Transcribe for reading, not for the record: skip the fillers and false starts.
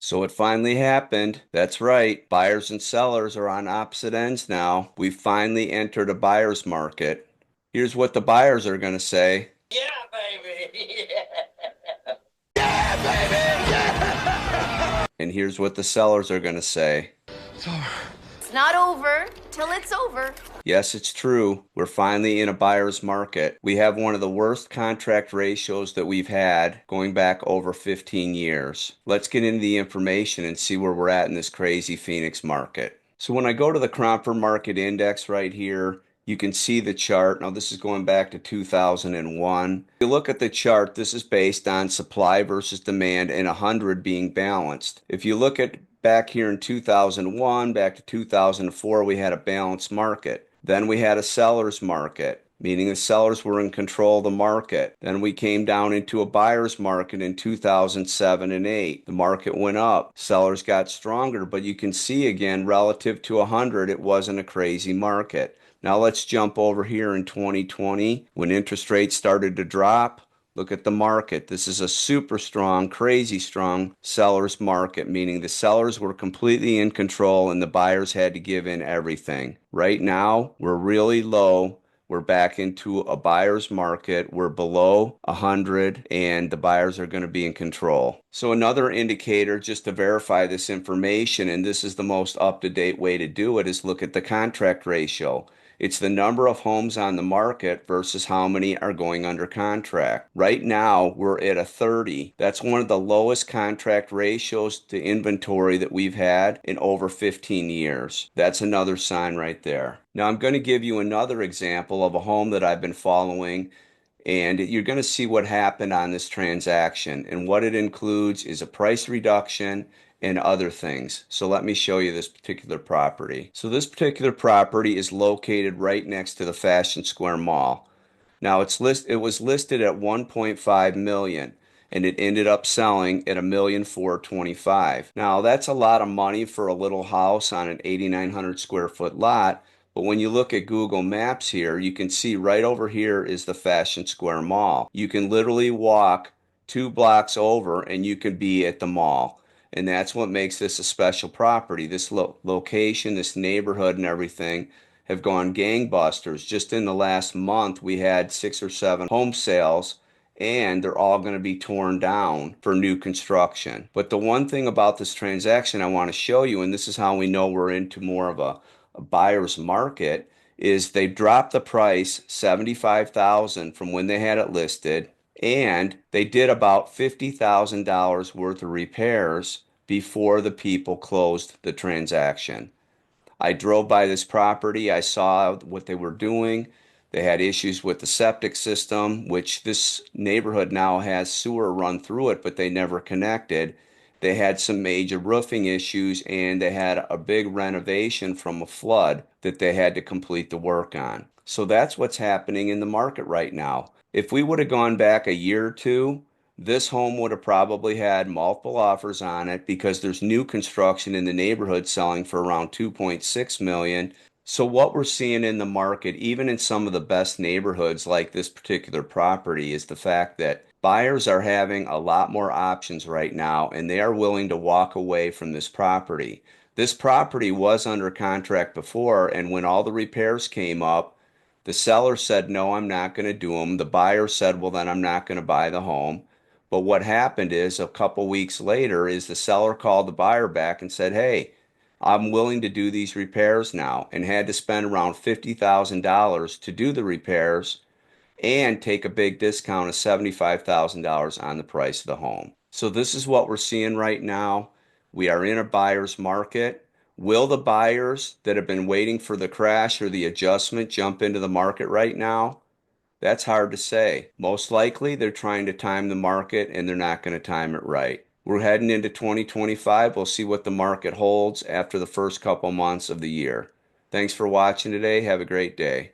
So it finally happened. That's right. Buyers and sellers are on opposite ends now. We finally entered a buyer's market. Here's what the buyers are going to say. Yeah, baby. And here's what the sellers are going to say. It's not over till it's over. Yes, it's true. We're finally in a buyer's market. We have one of the worst contract ratios that we've had going back over 15 years. Let's get into the information and see where we're at in this crazy Phoenix market. So when I go to the Cromper Market Index right here, you can see the chart. Now this is going back to 2001. If you look at the chart, this is based on supply versus demand and 100 being balanced. If you look at back here in 2001, back to 2004, we had a balanced market. Then we had a seller's market, meaning the sellers were in control of the market. Then we came down into a buyer's market in 2007 and 8. The market went up. Sellers got stronger, but you can see again, relative to 100, it wasn't a crazy market. Now let's jump over here in 2020 when interest rates started to drop. Look at the market. This is a super strong, crazy strong seller's market, meaning the sellers were completely in control and the buyers had to give in everything. Right now, we're really low. We're back into a buyer's market. We're below 100 and the buyers are going to be in control. So another indicator just to verify this information, and this is the most up-to-date way to do it, is look at the contract ratio. It's the number of homes on the market versus how many are going under contract. Right now, we're at a 30. That's one of the lowest contract ratios to inventory that we've had in over 15 years. That's another sign right there. Now, I'm going to give you another example of a home that I've been following, and you're going to see what happened on this transaction. And what it includes is a price reduction and other things. So let me show you this particular property. So this particular property is located right next to the Fashion Square Mall. Now it was listed at 1.5 million and it ended up selling at 1,425,000. Now that's a lot of money for a little house on an 8,900 square foot lot. But when you look at Google Maps here, you can see right over here is the Fashion Square Mall. You can literally walk 2 blocks over and you can be at the mall. And that's what makes this a special property. This location, this neighborhood and everything have gone gangbusters. Just in the last month, we had 6 or 7 home sales and they're all going to be torn down for new construction. But the one thing about this transaction I want to show you, and this is how we know we're into more of a buyer's market, is they dropped the price 75,000 from when they had it listed, and they did about $50,000 worth of repairs before the people closed the transaction. I drove by this property. I saw what they were doing. They had issues with the septic system, which this neighborhood now has sewer run through it, but they never connected. They had some major roofing issues and they had a big renovation from a flood that they had to complete the work on. So that's what's happening in the market right now. If we would have gone back a year or two, this home would have probably had multiple offers on it because there's new construction in the neighborhood selling for around 2.6 million. So what we're seeing in the market, even in some of the best neighborhoods like this particular property, is the fact that buyers are having a lot more options right now and they are willing to walk away from this property. This property was under contract before, and when all the repairs came up, the seller said, no, I'm not going to do them. The buyer said, well, then I'm not going to buy the home. But what happened is a couple weeks later is the seller called the buyer back and said, hey, I'm willing to do these repairs now, and had to spend around $50,000 to do the repairs and take a big discount of $75,000 on the price of the home. So this is what we're seeing right now. We are in a buyer's market. Will the buyers that have been waiting for the crash or the adjustment jump into the market right now? That's hard to say. Most likely, they're trying to time the market and they're not going to time it right. We're heading into 2025. We'll see what the market holds after the first couple months of the year. Thanks for watching today. Have a great day.